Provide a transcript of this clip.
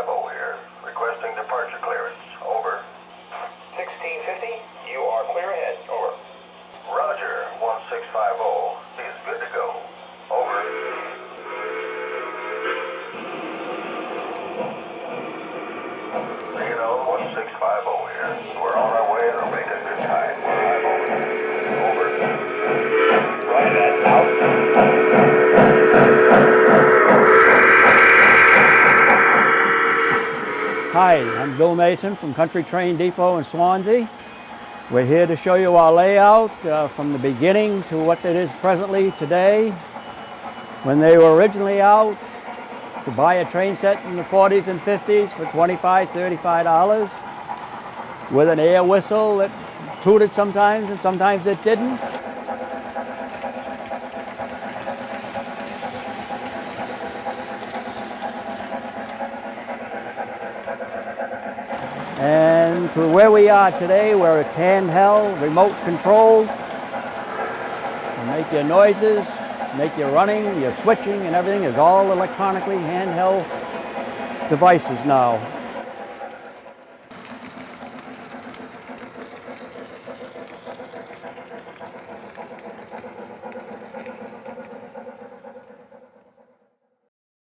here, requesting departure clearance. Over. 1650, you are clear ahead. Over. Roger, 1650 is good to go. Over. Lionel 1650 here. We're on our way and we're making good time. Over. Right that out. Hi, I'm Bill Mason from Country Train Depot in Swansea. We're here to show you our layout from the beginning to what it is presently today. When they were originally out, to buy a train set in the 40s and 50s for $25, $35 with an air whistle that tooted sometimes and sometimes it didn't. And to where we are today, where it's handheld, remote controlled, you make your noises, make your running, your switching and everything is all electronically handheld devices now.